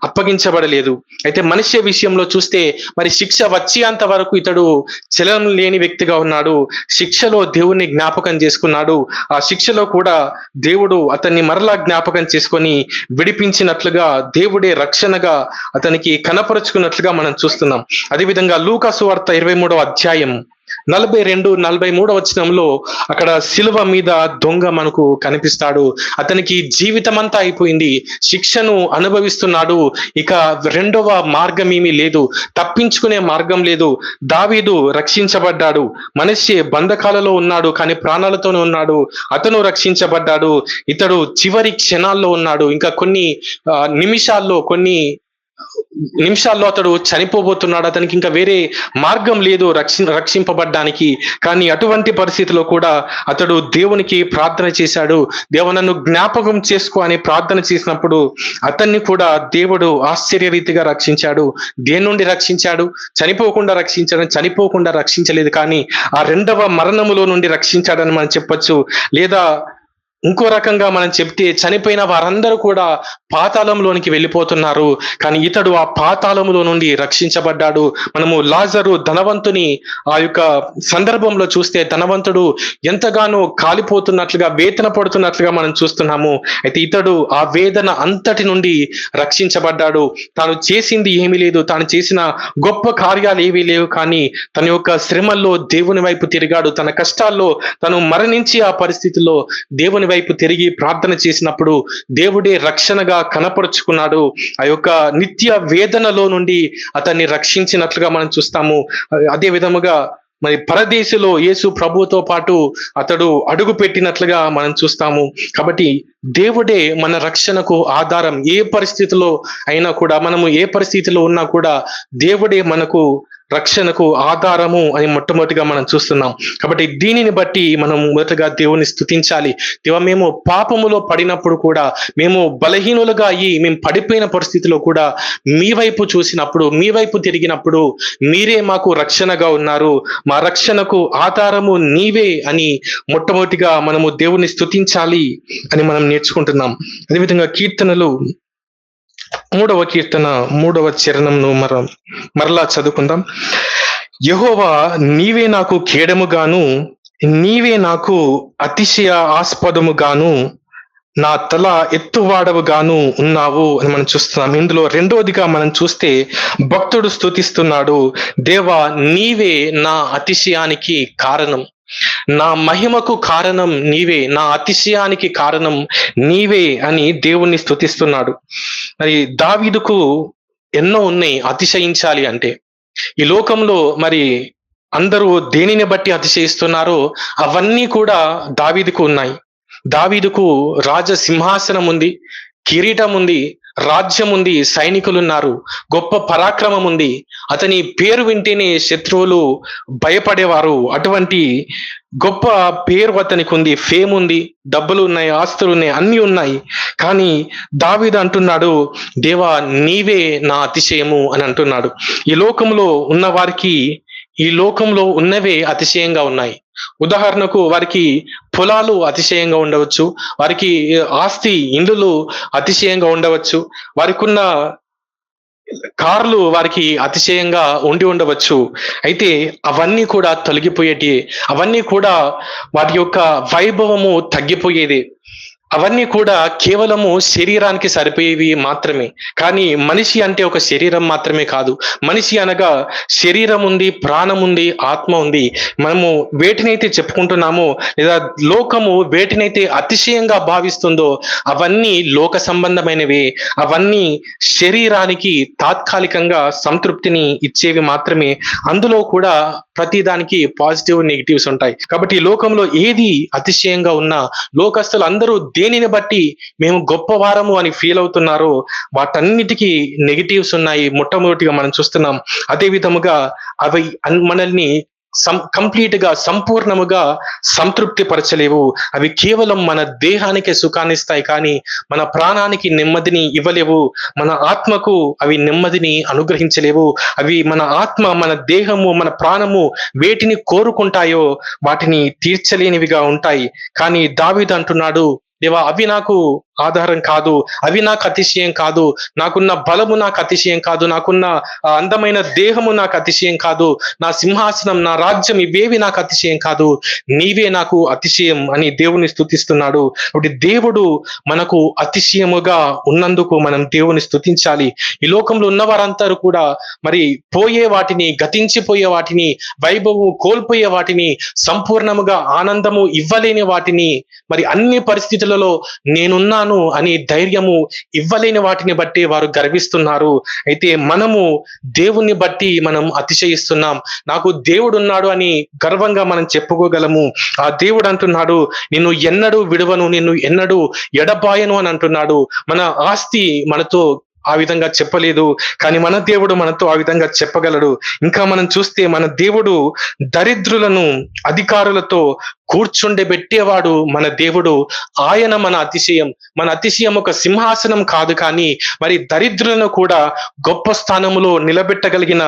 అప్పగించబడలేదు. అయితే మనిషి విషయంలో చూస్తే మరి శిక్ష వచ్చేంత వరకు ఇతడు చలనం లేని వ్యక్తిగా ఉన్నాడు. శిక్షలో దేవుణ్ణి జ్ఞాపకం చేసుకున్నాడు. ఆ శిక్షలో కూడా దేవుడు అతన్ని మరలా జ్ఞాపకం చేసుకొని విడిపించినట్లుగా, దేవుడే రక్షణగా అతనికి కనపరుచుకున్నట్లుగా మనం చూస్తున్నాం. అదేవిధంగా లూకా సువార్త 23వ అధ్యాయం 42-43 వచనంలో అక్కడ శిలువ మీద దొంగ మనకు కనిపిస్తాడు. అతనికి జీవితం అంతా అయిపోయింది, శిక్షను అనుభవిస్తున్నాడు, ఇక రెండవ మార్గం ఏమీ లేదు, తప్పించుకునే మార్గం లేదు. దావీదు రక్షించబడ్డాడు, మనష్షే బంధకాలలో ఉన్నాడు కానీ ప్రాణాలతోనే ఉన్నాడు, అతను రక్షించబడ్డాడు. ఇతడు చివరి క్షణాల్లో ఉన్నాడు, ఇంకా కొన్ని నిమిషాల్లో అతడు చనిపోబోతున్నాడు, అతనికి ఇంకా వేరే మార్గం లేదు రక్షింపబడ్డానికి. కానీ అటువంటి పరిస్థితిలో కూడా అతడు దేవునికి ప్రార్థన చేశాడు. దేవా నన్ను జ్ఞాపకం చేసుకో అని ప్రార్థన చేసినప్పుడు అతన్ని కూడా దేవుడు ఆశ్చర్యరీతిగా రక్షించాడు. దేని నుండి రక్షించాడు? చనిపోకుండా రక్షించలేదు, కానీ ఆ రెండవ మరణములో నుండి రక్షించాడని మనం చెప్పొచ్చు. లేదా ఇంకో రకంగా మనం చెప్తే చనిపోయిన వారందరూ కూడా పాతాళంలోనికి వెళ్ళిపోతున్నారు. కానీ ఇతడు ఆ పాతాళములో నుండి రక్షించబడ్డాడు. మనము లాజరు ధనవంతుని ఆ యొక్క సందర్భంలో చూస్తే ధనవంతుడు ఎంతగానో కాలిపోతున్నట్లుగా వేదన పడుతున్నట్లుగా మనం చూస్తున్నాము. అయితే ఇతడు ఆ వేదన అంతటి నుండి రక్షించబడ్డాడు. తాను చేసింది ఏమీ లేదు, తాను చేసిన గొప్ప కార్యాలు ఏవీ లేవు, కానీ తన యొక్క శ్రమల్లో దేవుని వైపు తిరిగాడు. తన కష్టాల్లో తను మరణించి ఆ పరిస్థితిలో దేవుని వైపు తిరిగి ప్రార్థన చేసినప్పుడు దేవుడే రక్షణగా కనపరుచుకున్నాడు. ఆ యొక్క నిత్య వేదనలో నుండి అతన్ని రక్షించినట్లుగా మనం చూస్తాము. అదే విధముగా మరి పరదేశిలో యేసు ప్రభువుతో పాటు అతడు అడుగు పెట్టినట్లుగా మనం చూస్తాము. కాబట్టి దేవుడే మన రక్షణకు ఆధారం. ఏ పరిస్థితిలో అయినా కూడా, మనము ఏ పరిస్థితిలో ఉన్నా కూడా దేవుడే మనకు రక్షణకు ఆధారము అని మొట్టమొదటిగా మనం చూస్తున్నాం. కాబట్టి దీనిని బట్టి మనం మొదటగా దేవుని స్తుతించాలి. దేవా, మేము పాపములో పడినప్పుడు కూడా, మేము బలహీనులుగా అయ్యి మేము పడిపోయిన పరిస్థితిలో కూడా మీ వైపు చూసినప్పుడు, మీ వైపు తిరిగినప్పుడు మీరే మాకు రక్షణగా ఉన్నారు, మా రక్షణకు ఆధారము నీవే అని మొట్టమొదటిగా మనము దేవుని స్తుతించాలి అని మనం నేర్చుకుంటున్నాం. అదేవిధంగా కీర్తనలు 3వ కీర్తన 3వ చరణంను మరలా చదువుకుందాం. యెహోవా, నీవే నాకు కేడముగాను, నీవే నాకు అతిశయ ఆస్పదముగాను, నా తల ఎత్తువాడవుగాను ఉన్నావు అని మనం చూస్తున్నాం. ఇందులో రెండవదిగా మనం చూస్తే భక్తుడు స్తుతిస్తున్నాడు, దేవా నీవే నా అతిశయానికి కారణం, నా మహిమకు కారణం నీవే, నా అతిశయానికి కారణం నీవే అని దేవుణ్ణి స్తుతిస్తున్నాడు. మరి దావీదుకు ఎన్నో ఉన్నాయి అతిశయించాలి అంటే. ఈ లోకంలో మరి అందరూ దేనిని బట్టి అతిశయిస్తున్నారో అవన్నీ కూడా దావీదుకు ఉన్నాయి. దావీదుకు రాజ సింహాసనం ఉంది, కిరీటం ఉంది, రాజ్యం ఉంది, సైనికులున్నారు, గొప్ప పరాక్రమం ఉంది. అతని పేరు వింటేనే శత్రువులు భయపడేవారు. అటువంటి గొప్ప పేరు అతనికి ఉంది, ఫేమ్ ఉంది, డబ్బులు ఉన్నాయి, ఆస్తులు ఉన్నాయి, అన్ని ఉన్నాయి. కానీ దావీదు అంటున్నాడు, దేవా నీవే నా అతిశయము అని అంటున్నాడు. ఈ లోకంలో ఉన్న వారికి ఈ లోకంలో ఉన్నవే అతిశయంగా ఉన్నాయి. ఉదాహరణకు వారికి పొలాలు అతిశయంగా ఉండవచ్చు, వారికి ఆస్తి ఇండ్లు అతిశయంగా ఉండవచ్చు, వారికి ఉన్న కార్లు వారికి అతిశయంగా ఉండి ఉండవచ్చు. అయితే అవన్నీ కూడా తొలగిపోయేటి, అవన్నీ కూడా వాటి యొక్క వైభవము తగ్గిపోయేది. అవన్నీ కూడా కేవలము శరీరానికి సరిపోయేవి మాత్రమే. కానీ మనిషి అంటే ఒక శరీరం మాత్రమే కాదు. మనిషి అనగా శరీరం ఉంది, ప్రాణం ఉంది, ఆత్మ ఉంది. మనము వేటినైతే చెప్పుకుంటున్నామో, లేదా లోకము వేటినైతే అతిశయంగా భావిస్తుందో అవన్నీ లోక సంబంధమైనవి. అవన్నీ శరీరానికి తాత్కాలికంగా సంతృప్తిని ఇచ్చేవి మాత్రమే. అందులో కూడా ప్రతిదానికి పాజిటివ్ నెగిటివ్స్ ఉంటాయి. కాబట్టి ఈ లోకంలో ఏది అతిశయంగా ఉన్నా, లోకస్తులు అందరూ దేనిని బట్టి మేము గొప్పవారము అని ఫీల్ అవుతున్నారో వాటన్నిటికీ నెగిటివ్స్ ఉన్నాయి. మొట్టమొదటిగా మనం చూస్తున్నాం. అదే విధముగా అవి మనల్ని కంప్లీట్ గా సంపూర్ణముగా సంతృప్తి పరచలేవు. అవి కేవలం మన దేహానికి సుఖాన్ని ఇస్తాయి, కానీ మన ప్రాణానికి నెమ్మదిని ఇవ్వలేవు. మన ఆత్మకు అవి నెమ్మదిని అనుగ్రహించలేవు. అవి మన ఆత్మ, మన దేహము, మన ప్రాణము వేటిని కోరుకుంటాయో వాటిని తీర్చలేనివిగా ఉంటాయి. కానీ దావీదు అంటున్నాడు, దేవా అవి నాకు ఆధారం కాదు, అవి నాకు అతిశయం కాదు, నాకున్న బలము నాకు అతిశయం కాదు, నాకున్న అందమైన దేహము నాకు అతిశయం కాదు, నా సింహాసనం, నా రాజ్యం ఇవేవి నాకు అతిశయం కాదు, నీవే నాకు అతిశయం అని దేవుని స్తుతిస్తున్నాడు. కాబట్టి దేవుడు మనకు అతిశయముగా ఉన్నందుకు మనం దేవుని స్తుతించాలి. ఈ లోకంలో ఉన్న వారందరూ కూడా మరి పోయే వాటిని, గతించిపోయే వాటిని, వైభవము కోల్పోయే వాటిని, సంపూర్ణముగా ఆనందము ఇవ్వలేని వాటిని, మరి అన్ని పరిస్థితులలో నేనున్నాను అని ధైర్యము ఇవ్వలేని వాటిని బట్టి వారు గర్విస్తున్నారు. అయితే మనము దేవుణ్ణి బట్టి మనం అతిశయిస్తున్నాం. నాకు దేవుడు ఉన్నాడు అని గర్వంగా మనం చెప్పుకోగలము. ఆ దేవుడు అంటున్నాడు, నిన్ను ఎన్నడూ విడువను, నిన్ను ఎన్నడూ ఎడబాయను అని అంటున్నాడు. మన ఆస్తి మనతో ఆ విధంగా చెప్పలేదు, కానీ మన దేవుడు మనతో ఆ విధంగా చెప్పగలడు. ఇంకా మనం చూస్తే మన దేవుడు దరిద్రులను అధికారులతో కూర్చుండబెట్టేవాడు మన దేవుడు. ఆయన మన అతిశయం. మన అతిశయం ఒక సింహాసనం కాదు, కానీ మరి దరిద్రులను కూడా గొప్ప స్థానములో నిలబెట్టగలిగిన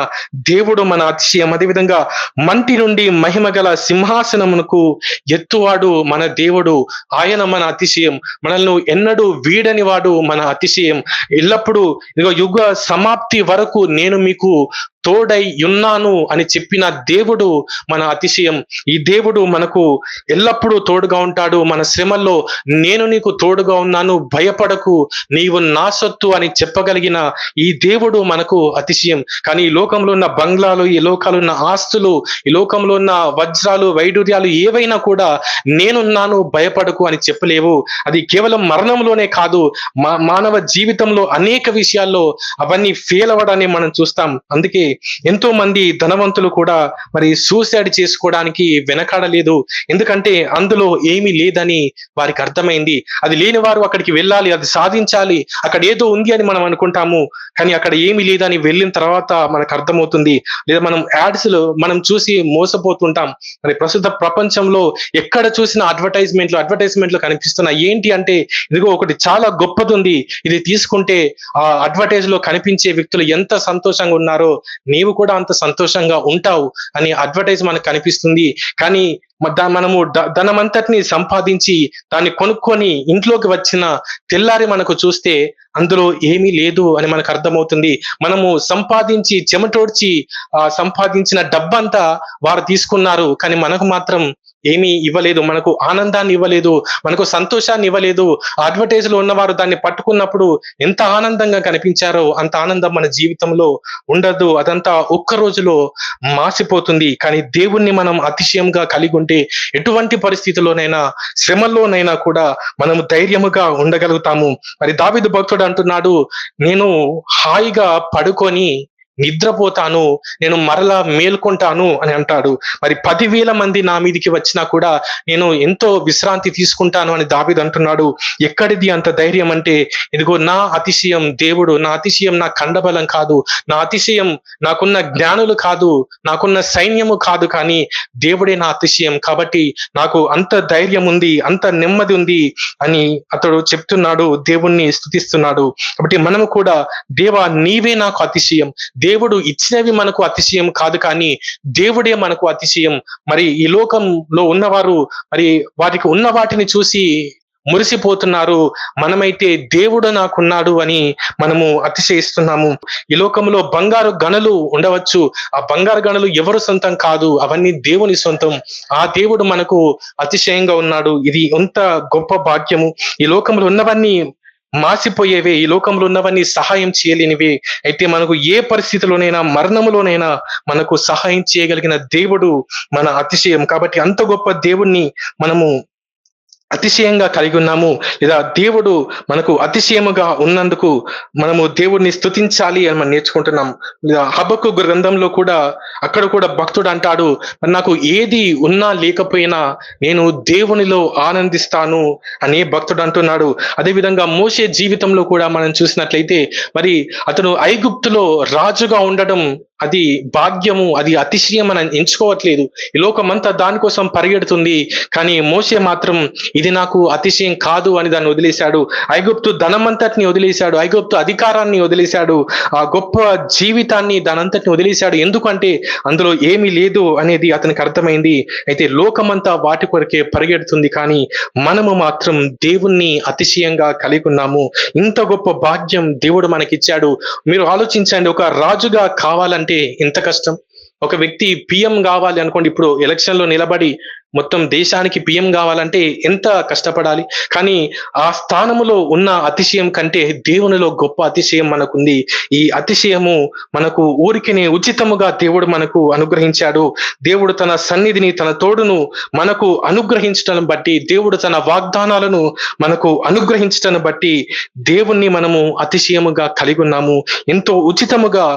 దేవుడు మన అతిశయం. అదేవిధంగా మంటి నుండి మహిమ గల సింహాసనమునకు ఎత్తువాడు మన దేవుడు. ఆయన మన అతిశయం. మనల్ని ఎన్నడూ వీడని వాడు మన అతిశయం. ఎల్లప్పుడూ ఇదిగో యుగ సమాప్తి వరకు నేను మీకు తోడై ఉన్నాను అని చెప్పిన దేవుడు మన అతిశయం. ఈ దేవుడు మనకు ఎల్లప్పుడూ తోడుగా ఉంటాడు. మన శ్రమల్లో నేను నీకు తోడుగా ఉన్నాను, భయపడకు, నీవు నా సొత్తు అని చెప్పగలిగిన ఈ దేవుడు మనకు అతిశయం. కానీ ఈ లోకంలో ఉన్న బంగ్లాలు, ఈ లోకంలో ఉన్న ఆస్తులు, ఈ లోకంలో ఉన్న వజ్రాలు, వైడూర్యాలు ఏవైనా కూడా నేనున్నాను, భయపడకు అని చెప్పలేవు. అది కేవలం మరణంలోనే కాదు, మానవ జీవితంలో అనేక విషయాల్లో అవన్నీ ఫెయిల్ అవ్వడాన్ని మనం చూస్తాం. అందుకే ఎంతో మంది ధనవంతులు కూడా మరి సూసైడ్ చేసుకోవడానికి వెనకాడలేదు. ఎందుకంటే అందులో ఏమీ లేదని వారికి అర్థమైంది. అది లేని వారు అక్కడికి వెళ్ళాలి, అది సాధించాలి, అక్కడ ఏదో ఉంది అని మనం అనుకుంటాము. కానీ అక్కడ ఏమీ లేదని వెళ్ళిన తర్వాత మనకు అర్థమవుతుంది. లేదా మనం యాడ్స్ లో మనం చూసి మోసపోతుంటాం. మరి ప్రస్తుత ప్రపంచంలో ఎక్కడ చూసిన అడ్వర్టైజ్మెంట్లు కనిపిస్తున్నాయి. ఏంటి అంటే ఇదిగో ఒకటి చాలా గొప్పది ఉంది, ఇది తీసుకుంటే ఆ అడ్వర్టైజ్ లో కనిపించే వ్యక్తులు ఎంత సంతోషంగా ఉన్నారో నీవు కూడా అంత సంతోషంగా ఉంటావు అని అడ్వర్టైజ్ మనకు కనిపిస్తుంది. కానీ మనము ధనమంతటిని సంపాదించి దాన్ని కొనుక్కొని ఇంట్లోకి వచ్చిన తెల్లారి మనకు చూస్తే అందులో ఏమీ లేదు అని మనకు అర్థమవుతుంది. మనము సంపాదించి చెమటోడ్చి సంపాదించిన డబ్బంతా వారు తీసుకున్నారు, కానీ మనకు మాత్రం ఏమీ ఇవ్వలేదు. మనకు ఆనందాన్ని ఇవ్వలేదు, మనకు సంతోషాన్ని ఇవ్వలేదు. అడ్వర్టైజ్ లో ఉన్నవారు దాన్ని పట్టుకున్నప్పుడు ఎంత ఆనందంగా కనిపించారో అంత ఆనందం మన జీవితంలో ఉండదు. అదంతా ఒక్క రోజులో మాసిపోతుంది. కానీ దేవుణ్ణి మనం అతిశయంగా కలిగి ఉంటే ఎటువంటి పరిస్థితుల్లోనైనా, శ్రమల్లోనైనా కూడా మనము ధైర్యముగా ఉండగలుగుతాము. మరి దావీదు భక్తుడు అంటున్నాడు, నేను హాయిగా పడుకొని నిద్రపోతాను, నేను మరలా మేల్కొంటాను అని అంటాడు. మరి 10,000 మంది నా మీదికి వచ్చినా కూడా నేను ఎంతో విశ్రాంతి తీసుకుంటాను అని దావీదు అంటున్నాడు. ఎక్కడిది అంత ధైర్యం అంటే, ఇదిగో నా అతిశయం దేవుడు. నా అతిశయం నా కండబలం కాదు, నా అతిశయం నాకున్న జ్ఞానులు కాదు, నాకున్న సైన్యము కాదు, కానీ దేవుడే నా అతిశయం. కాబట్టి నాకు అంత ధైర్యం ఉంది, అంత నెమ్మది ఉంది అని అతడు చెప్తున్నాడు, దేవుణ్ణి స్తుతిస్తున్నాడు. కాబట్టి మనము కూడా దేవా నీవే నాకు అతిశయం. దేవుడు ఇచ్చినవి మనకు అతిశయం కాదు, కానీ దేవుడే మనకు అతిశయం. మరి ఈ లోకంలో ఉన్నవారు మరి వారికి ఉన్న వాటిని చూసి మురిసిపోతున్నారు. మనమైతే దేవుడు నాకున్నాడు అని మనము అతిశయిస్తున్నాము. ఈ లోకంలో బంగారు గనులు ఉండవచ్చు, ఆ బంగారు గనులు ఎవరు సొంతం కాదు, అవన్నీ దేవుని సొంతం. ఆ దేవుడు మనకు అతిశయంగా ఉన్నాడు. ఇది ఎంత గొప్ప భాగ్యము. ఈ లోకంలో ఉన్నవన్నీ మాసిపోయేవే, ఈ లోకంలో ఉన్నవన్నీ సహాయం చేయలేనివే. అయితే మనకు ఏ పరిస్థితిలోనైనా, మరణములోనైనా మనకు సహాయం చేయగలిగిన దేవుడు మన అతిశయం. కాబట్టి అంత గొప్ప దేవుణ్ణి మనము అతిశయంగా కలిగి ఉన్నాము. లేదా దేవుడు మనకు అతిశయముగా ఉన్నందుకు మనము దేవుడిని స్తుతించాలి అని మనం నేర్చుకుంటున్నాం. హబక్కు గ్రంథంలో కూడా అక్కడ కూడా భక్తుడు అంటాడు, నాకు ఏది ఉన్నా లేకపోయినా నేను దేవునిలో ఆనందిస్తాను అనే భక్తుడు అంటున్నాడు. అదేవిధంగా మోషే జీవితంలో కూడా మనం చూసినట్లయితే మరి అతను ఐగుప్తులో రాజుగా ఉండడం అది భాగ్యము, అది అతిశయం అని ఎంచుకోవట్లేదు. ఈ లోకమంతా దానికోసం పరిగెడుతుంది, కానీ మోషే మాత్రం ఇది నాకు అతిశయం కాదు అని దాన్ని వదిలేశాడు. ఐగుప్తు ధనమంతటిని వదిలేశాడు, ఐగుప్తు అధికారాన్ని వదిలేశాడు, ఆ గొప్ప జీవితాన్ని దానంతటిని వదిలేశాడు. ఎందుకంటే అందులో ఏమీ లేదు అనేది అతనికి అర్థమైంది. అయితే లోకమంతా వాటి కొరకే పరిగెడుతుంది, కానీ మనము మాత్రం దేవుణ్ణి అతిశయంగా కలిగి ఉన్నాము. ఇంత గొప్ప భాగ్యం దేవుడు మనకిచ్చాడు. మీరు ఆలోచించండి, ఒక రాజుగా కావాలంటే ఎంత కష్టం. ఒక వ్యక్తి పిఎం కావాలి అనుకోండి, ఇప్పుడు ఎలక్షన్ లో నిలబడి మొత్తం దేశానికి పిఎం కావాలంటే ఎంత కష్టపడాలి. కానీ ఆ స్థానములో ఉన్న అతిశయం కంటే దేవునిలో గొప్ప అతిశయం మనకుంది. ఈ అతిశయము మనకు ఊరికినే ఉచితముగా దేవుడు మనకు అనుగ్రహించాడు. దేవుడు తన సన్నిధిని, తన తోడును మనకు అనుగ్రహించడం బట్టి, దేవుడు తన వాగ్దానాలను మనకు అనుగ్రహించడం బట్టి దేవుణ్ణి మనము అతిశయముగా కలిగి ఉన్నాము. ఎంతో ఉచితముగా,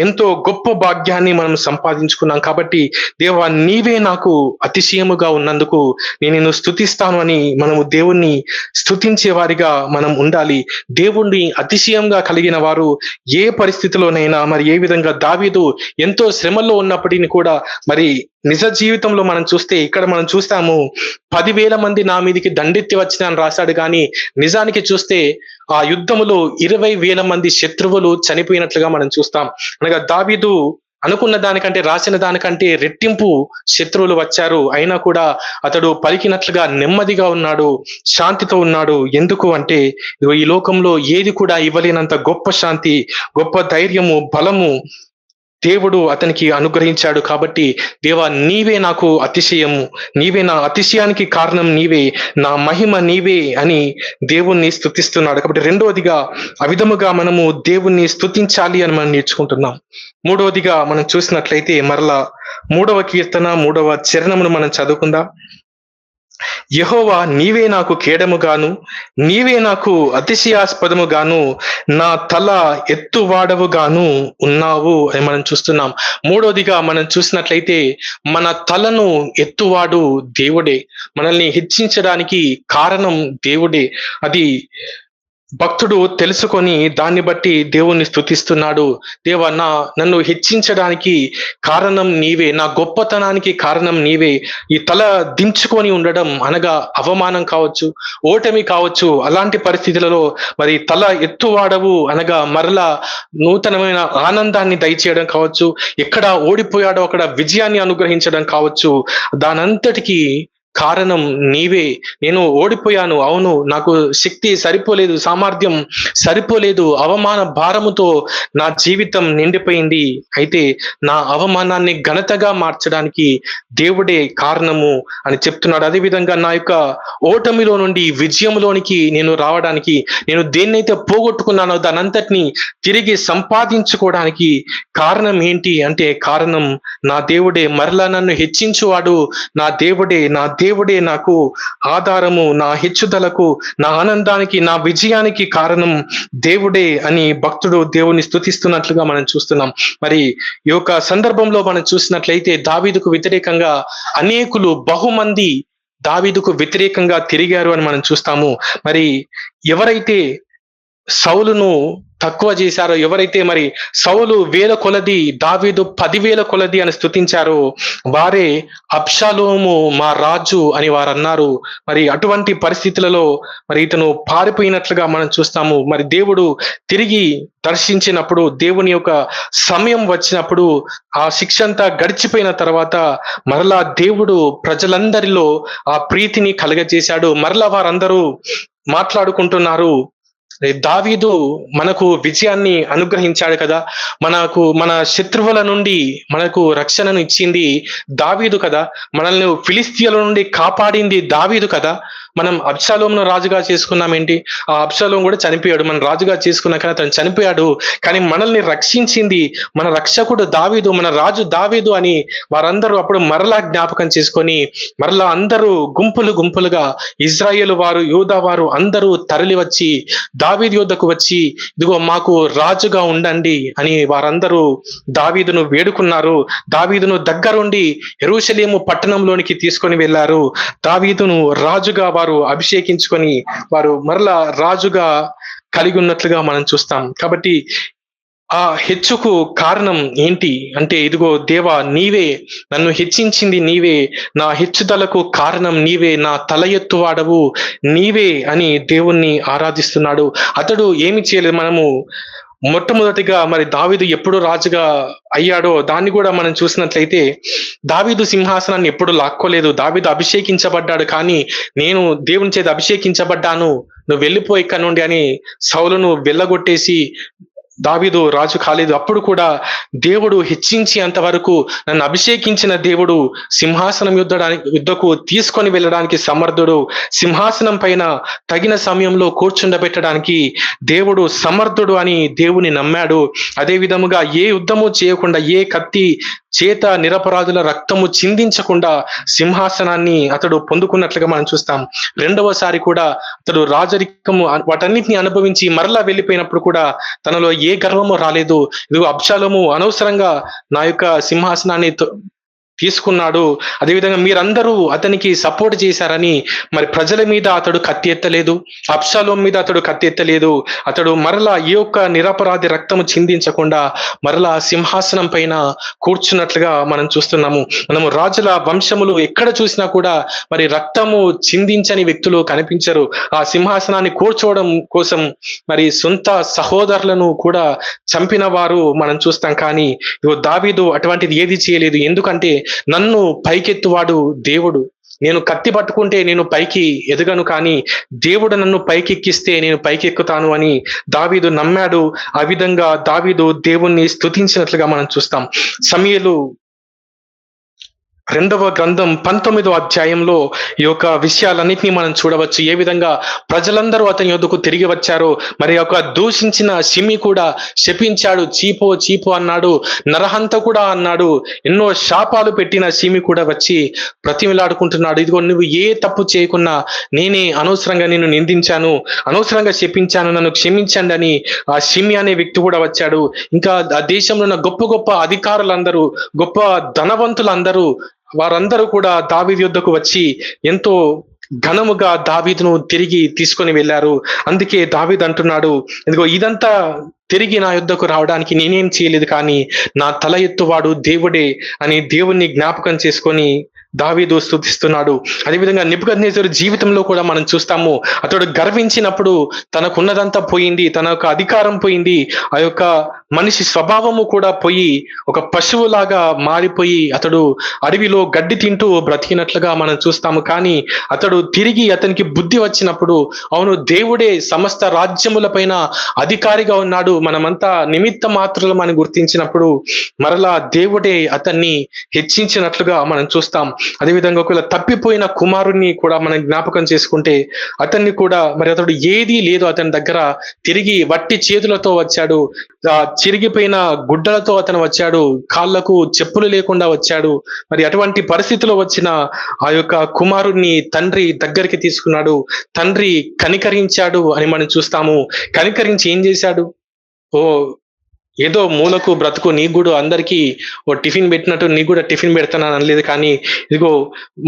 ఎంతో గొప్ప భాగ్యాన్ని మనం సంపాదించుకున్నాం. కాబట్టి దేవా నీవే నాకు అతిశయముగా ఉన్నందుకు నేను నిన్ను స్తుతిస్తాను అని మనము దేవుణ్ణి స్తుతించే వారిగా మనం ఉండాలి. దేవుణ్ణి అతిశయంగా కలిగిన వారు ఏ పరిస్థితిలోనైనా మరి ఏ విధంగా దావీదు ఎంతో శ్రమల్లో ఉన్నప్పటికీ కూడా మరి నిజ జీవితంలో మనం చూస్తే ఇక్కడ మనం చూస్తాము 10,000 మంది నా మీదికి దండెత్తి వచ్చిన అని రాశాడు, కానీ నిజానికి చూస్తే ఆ యుద్ధములో 20,000 మంది శత్రువులు చనిపోయినట్లుగా మనం చూస్తాం. అనగా దావీదు అనుకున్న దానికంటే రాసిన దానికంటే రెట్టింపు శత్రువులు వచ్చారు, అయినా కూడా అతడు పలికినట్లుగా నెమ్మదిగా ఉన్నాడు, శాంతితో ఉన్నాడు. ఎందుకు అంటే ఇదిగో ఈ లోకంలో ఏది కూడా ఇవ్వలేనంత గొప్ప శాంతి, గొప్ప ధైర్యము, బలము దేవుడు అతనికి అనుగ్రహించాడు. కాబట్టి దేవా నీవే నాకు అతిశయము, నీవే నా అతిశయానికి కారణం, నీవే నా మహిమ నీవే అని దేవుణ్ణి స్తుతిస్తున్నాడు. కాబట్టి రెండవదిగా ఆ విధముగా మనము దేవుణ్ణి స్తుతించాలి అని మనం నేర్చుకుంటున్నాం. మూడవదిగా మనం చూసినట్లయితే మరలా 3వ కీర్తన 3వ చరణమును మనం చదువుకుందాం. యెహోవా నీవే నాకు కేడముగాను, నీవే నాకు అతిశయాస్పదముగాను, నా తల ఎత్తువాడవుగాను ఉన్నావు అని మనం చూస్తున్నాం. మూడవదిగా మనం చూసినట్లయితే మన తలను ఎత్తువాడు దేవుడే, మనల్ని హెచ్చించడానికి కారణం దేవుడే. అది భక్తుడు తెలుసుకొని దాన్ని బట్టి దేవుణ్ణి స్తుతిస్తున్నాడు. దేవా నన్ను హెచ్చించడానికి కారణం నీవే, నా గొప్పతనానికి కారణం నీవే. ఈ తల దించుకొని ఉండడం అనగా అవమానం కావచ్చు, ఓటమి కావచ్చు, అలాంటి పరిస్థితులలో మరి తల ఎత్తువాడవు అనగా మరలా నూతనమైన ఆనందాన్ని దయచేయడం కావచ్చు, ఎక్కడ ఓడిపోయాడో అక్కడ విజయాన్ని అనుగ్రహించడం కావచ్చు, దానంతటికీ కారణం నీవే. నేను ఓడిపోయాను, అవును, నాకు శక్తి సరిపోలేదు, సామర్థ్యం సరిపోలేదు, అవమాన భారముతో నా జీవితం నిండిపోయింది. అయితే నా అవమానాన్ని ఘనతగా మార్చడానికి దేవుడే కారణము అని చెప్తున్నాడు. అదేవిధంగా నా యొక్క ఓటమిలో నుండి విజయంలోనికి నేను రావడానికి, నేను దేన్నైతే పోగొట్టుకున్నానో దానంతటిని తిరిగి సంపాదించుకోవడానికి కారణం ఏంటి అంటే కారణం నా దేవుడే. మరలా నన్ను హెచ్చించువాడు నా దేవుడే నాకు ఆధారము, నా హెచ్చుదలకు, నా ఆనందానికి, నా విజయానికి కారణం దేవుడే అని భక్తుడు దేవుని స్తుతిస్తున్నట్లుగా మనం చూస్తున్నాం. మరి ఈ యొక్క సందర్భంలో మనం చూసినట్లయితే దావీదుకు వ్యతిరేకంగా అనేకులు బహుమంది దావీదుకు వ్యతిరేకంగా తిరిగారు అని మనం చూస్తాము. మరి ఎవరైతే సౌలును తక్కువ చేశారో, ఎవరైతే మరి సౌలు 1000 కొలది దావీదు 10,000 కొలది అని స్తుతించారో వారే అబ్షాలోము మా రాజు అని వారు అన్నారు. మరి అటువంటి పరిస్థితులలో మరి ఇతను పారిపోయినట్లుగా మనం చూస్తాము. మరి దేవుడు తిరిగి దర్శించినప్పుడు, దేవుని యొక్క సమయం వచ్చినప్పుడు, ఆ శిక్ష అంతా గడిచిపోయిన తర్వాత మరలా దేవుడు ప్రజలందరిలో ఆ ప్రీతిని కలగజేశాడు. మరలా వారందరూ మాట్లాడుకుంటున్నారు, దావీదు మనకు విజయాన్ని అనుగ్రహించాడు కదా, మన శత్రువుల నుండి మనకు రక్షణను ఇచ్చింది దావీదు కదా, మనల్ని ఫిలిస్తీయుల నుండి కాపాడింది దావీదు కదా. మనం అబ్షాలోమును రాజుగా చేసుకున్నామేంటి? ఆ అబ్షాలోము కూడా చనిపోయాడు, మనం రాజుగా చేసుకున్నాక అతను చనిపోయాడు, కానీ మనల్ని రక్షించింది మన రక్షకుడు దావీదు, మన రాజు దావీదు అని వారందరూ అప్పుడు మరలా జ్ఞాపకం చేసుకొని మరలా అందరూ గుంపులుగా ఇజ్రాయేలు వారు, యూదా వారు అందరూ తరలి వచ్చి దావీదు యొద్దకు వచ్చి ఇదిగో మాకు రాజుగా ఉండండి అని వారందరూ దావీదును వేడుకున్నారు. దావీదును దగ్గరుండి యెరూషలేము పట్టణంలోనికి తీసుకొని వెళ్ళారు. దావీదును రాజుగా వారు అభిషేకించుకొని వారు మరలా రాజుగా కలిగి ఉన్నట్లుగా మనం చూస్తాం. కాబట్టి ఆ హెచ్చుకు కారణం ఏంటి అంటే ఇదిగో దేవా నీవే, నన్ను హెచ్చించింది నీవే, నా హెచ్చుదలకు కారణం నీవే, నా తల ఎత్తువాడవు నీవే అని దేవుణ్ణి ఆరాధిస్తున్నాడు. అతడు ఏమి చేయలేదు. మనము మొట్టమొదటిగా మరి దావీదు ఎప్పుడు రాజుగా అయ్యాడో దాన్ని కూడా మనం చూసినట్లయితే దావీదు సింహాసనాన్ని ఎప్పుడు లాక్కోలేదు. దావీదు అభిషేకించబడ్డాడు, కానీ నేను దేవుని చేత అభిషేకించబడ్డాను, నువ్వు వెళ్ళిపో ఇక్కడ నుండి అని సౌలును వెళ్ళగొట్టేసి దావీదు రాజు కాలేదు. అప్పుడు కూడా దేవుడు హెచ్చించేంత వరకు నన్ను అభిషేకించిన దేవుడు సింహాసనం యుద్ధకు తీసుకొని వెళ్ళడానికి సమర్థుడు, సింహాసనం పైన తగిన సమయంలో కూర్చుండబెట్టడానికి దేవుడు సమర్థుడు అని దేవుని నమ్మాడు. అదే విధముగా ఏ యుద్ధము చేయకుండా, ఏ కత్తి చేత నిరపరాధుల రక్తము చిందించకుండా సింహాసనాన్ని అతడు పొందుకున్నట్లుగా మనం చూస్తాం. రెండవసారి కూడా అతడు రాజరికము వాటన్నిటిని అనుభవించి మరలా వెళ్ళిపోయినప్పుడు కూడా తనలో ఏ గర్వము రాలేదు. ఇదిగో అబ్షాలోము అనవసరంగా నా యొక్క సింహాసనాన్ని తీసుకున్నాడు. అదేవిధంగా మీరందరూ అతనికి సపోర్ట్ చేశారని మరి ప్రజల మీద అతడు కత్తి ఎత్తలేదు. అబ్షాలోం మీద అతడు కత్తి ఎత్తలేదు. అతడు మరలా ఏ ఒక్క నిరపరాధి రక్తము చిందించకుండా మరలా సింహాసనం పైన కూర్చున్నట్లుగా మనం చూస్తున్నాము. మనము రాజుల వంశములు ఎక్కడ చూసినా కూడా మరి రక్తము చిందించని వ్యక్తులు కనిపించరు. ఆ సింహాసనాన్ని కూర్చోవడం కోసం మరి సొంత సహోదరులను కూడా చంపిన వారు మనం చూస్తాం. కానీ ఇగో దావీదు అటువంటిది ఏది చేయలేదు. ఎందుకంటే నన్ను పైకెత్తువాడు దేవుడు. నేను కత్తి పట్టుకుంటే నేను పైకి ఎదగను, కానీ దేవుడు నన్ను పైకెక్కిస్తే నేను పైకెక్కుతాను అని దావీదు నమ్మాడు. ఆ విధంగా దావీదు దేవుణ్ణి స్తుతించినట్లుగా మనం చూస్తాం. సమూయేలు 2వ గ్రంథం 19వ అధ్యాయంలో ఈ యొక్క విషయాలన్నింటినీ మనం చూడవచ్చు. ఏ విధంగా ప్రజలందరూ అతని యొద్దకు తిరిగి వచ్చారో, మరి ఒక దూషించిన షిమి కూడా శపించాడు. చీపో చీపో అన్నాడు, నరహంతకుడా అన్నాడు. ఎన్నో శాపాలు పెట్టిన షిమి కూడా వచ్చి బ్రతిమిలాడుకుంటున్నాడు. ఇదిగో నువ్వు ఏ తప్పు చేయకున్నా నేనే అనవసరంగా నిన్ను నిందించాను, అనవసరంగా శపించాను, నన్ను క్షమించండి అని ఆ షిమి అనే వ్యక్తి కూడా వచ్చాడు. ఇంకా ఆ దేశంలో ఉన్న గొప్ప గొప్ప అధికారులందరూ, గొప్ప ధనవంతులందరూ, వారందరూ కూడా దావీదు యొద్దకు వచ్చి ఎంతో ఘనముగా దావీదును తిరిగి తీసుకొని వెళ్ళారు. అందుకే దావీదు అంటున్నాడు, ఇదిగో ఇదంతా తిరిగి నా యొద్దకు రావడానికి నేనేం చేయలేదు, కానీ నా తల ఎత్తువాడు దేవుడే అని దేవుణ్ణి జ్ఞాపకం చేసుకొని దావీదు స్తుతిస్తున్నాడు. అదేవిధంగా నెబుకద్నెజరు జీవితంలో కూడా మనం చూస్తాము. అతడు గర్వించినప్పుడు తనకున్నదంతా పోయింది, తన యొక్క అధికారం పోయింది, ఆ యొక్క మనిషి స్వభావము కూడా పోయి ఒక పశువులాగా మారిపోయి అతడు అడవిలో గడ్డి తింటూ బ్రతికినట్లుగా మనం చూస్తాము. కానీ అతడు తిరిగి అతనికి బుద్ధి వచ్చినప్పుడు, అవును దేవుడే సమస్త రాజ్యముల పైన అధికారిగా ఉన్నాడు, మనమంతా నిమిత్త మాత్రులం అని గుర్తించినప్పుడు మరలా దేవుడే అతన్ని హెచ్చించినట్లుగా మనం చూస్తాం. అదేవిధంగా ఒకవేళ తప్పిపోయిన కుమారుణ్ణి కూడా మనం జ్ఞాపకం చేసుకుంటే అతన్ని కూడా మరి అతడు ఏదీ లేదు అతని దగ్గర, తిరిగి వట్టి చేతులతో వచ్చాడు, చిరిగిపోయిన గుడ్డలతో అతను వచ్చాడు, కాళ్ళకు చెప్పులు లేకుండా వచ్చాడు. మరి అటువంటి పరిస్థితిలో వచ్చిన ఆ యొక్క కుమారుణ్ణి తండ్రి దగ్గరికి తీసుకున్నాడు. తండ్రి కనికరించాడు అని మనం చూస్తాము. కనికరించి ఏం చేశాడు? ఓ ఏదో మూలకు బ్రతుకు, నీకు కూడా అందరికీ ఓ టిఫిన్ పెట్టినట్టు నీకు కూడా టిఫిన్ పెడతానని అనలేదు, కానీ ఇదిగో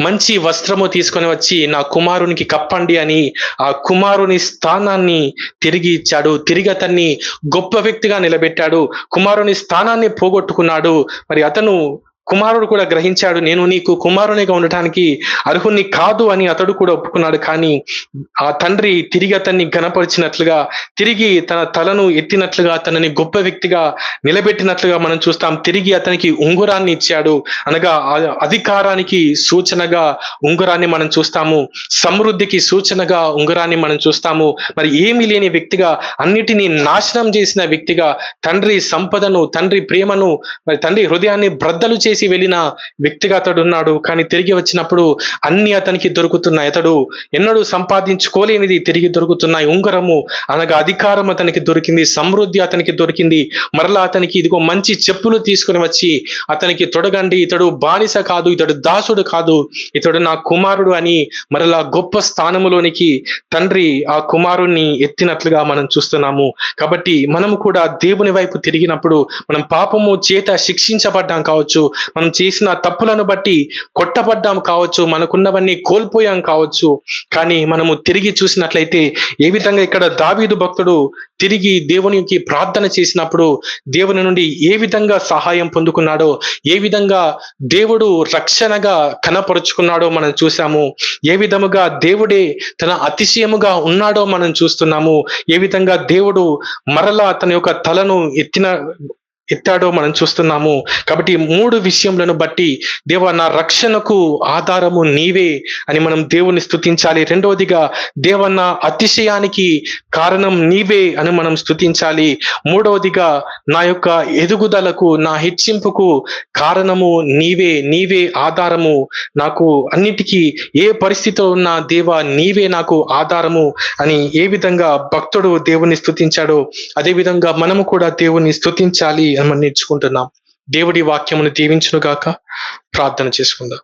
మంచి వస్త్రము తీసుకొని వచ్చి నా కుమారునికి కప్పండి అని ఆ కుమారుని స్థానాన్ని తిరిగి ఇచ్చాడు. తిరిగి అతన్ని గొప్ప వ్యక్తిగా నిలబెట్టాడు. కుమారుని స్థానాన్ని పోగొట్టుకున్నాడు. మరి అతను కుమారుడు కూడా గ్రహించాడు, నేను నీకు కుమారునిగా ఉండటానికి అర్హుని కాదు అని అతడు కూడా ఒప్పుకున్నాడు. కానీ ఆ తండ్రి తిరిగి అతన్ని ఘనపరిచినట్లుగా, తిరిగి తన తలను ఎత్తినట్లుగా, తనని గొప్ప వ్యక్తిగా నిలబెట్టినట్లుగా మనం చూస్తాం. తిరిగి అతనికి ఉంగురాన్ని ఇచ్చాడు, అనగా అధికారానికి సూచనగా ఉంగురాన్ని మనం చూస్తాము, సమృద్ధికి సూచనగా ఉంగురాన్ని మనం చూస్తాము. మరి ఏమీ లేని వ్యక్తిగా, అన్నిటినీ నాశనం చేసిన వ్యక్తిగా, తండ్రి సంపదను, తండ్రి ప్రేమను, మరి తండ్రి హృదయాన్ని బ్రద్దలు చేసి వెళ్ళిన వ్యక్తిగా అతడు ఉన్నాడు. కానీ తిరిగి వచ్చినప్పుడు అన్ని అతనికి దొరుకుతున్నాయి. అతడు ఎన్నడూ సంపాదించుకోలేనిది తిరిగి దొరుకుతున్నాయి. ఉంగరము అనగా అధికారం అతనికి దొరికింది, సమృద్ధి అతనికి దొరికింది. మరలా అతనికి ఇదిగో మంచి చెప్పులు తీసుకుని వచ్చి అతనికి తొడగండి, ఇతడు బానిస కాదు, ఇతడు దాసుడు కాదు, ఇతడు నా కుమారుడు అని మరలా గొప్ప స్థానములోనికి తండ్రి ఆ కుమారుణ్ణి ఎత్తినట్లుగా మనం చూస్తున్నాము. కాబట్టి మనము కూడా దేవుని వైపు తిరిగినప్పుడు మనం పాపము చేత శిక్షించబడ్డాం కావచ్చు, మనం చేసిన తప్పులను బట్టి కొట్టబడ్డాం కావచ్చు, మనకున్నవన్నీ కోల్పోయాం కావచ్చు, కానీ మనము తిరిగి చూసినట్లయితే ఏ విధంగా ఇక్కడ దావీదు భక్తుడు తిరిగి దేవునికి ప్రార్థన చేసినప్పుడు దేవుని నుండి ఏ విధంగా సహాయం పొందుకున్నాడో, ఏ విధంగా దేవుడు రక్షణగా కనపరుచుకున్నాడో మనం చూసాము. ఏ విధముగా దేవుడే తన అతిశయముగా ఉన్నాడో మనం చూస్తున్నాము. ఏ విధంగా దేవుడు మరలా తన యొక్క తలను ఎత్తాడో మనం చూస్తున్నాము. కాబట్టి 3 విషయములను బట్టి దేవా నా రక్షణకు ఆధారము నీవే అని మనం దేవుని స్తుతించాలి. రెండవదిగా దేవా నా అతిశయానికి కారణం నీవే అని మనం స్తుతించాలి. మూడవదిగా నా యొక్క ఎదుగుదలకు, నా హెచ్చింపుకు కారణము నీవే, నీవే ఆధారము, నాకు అన్నిటికీ ఏ పరిస్థితిలో ఉన్నా దేవా నీవే నాకు ఆధారము అని ఏ విధంగా భక్తుడు దేవుని స్తుతించాడో అదే విధంగా మనము కూడా దేవుని స్తుతించాలి అని మనం నేర్చుకుంటున్నాం. దేవుడి వాక్యమును దీవించును గాక. ప్రార్థన చేసుకుందాం.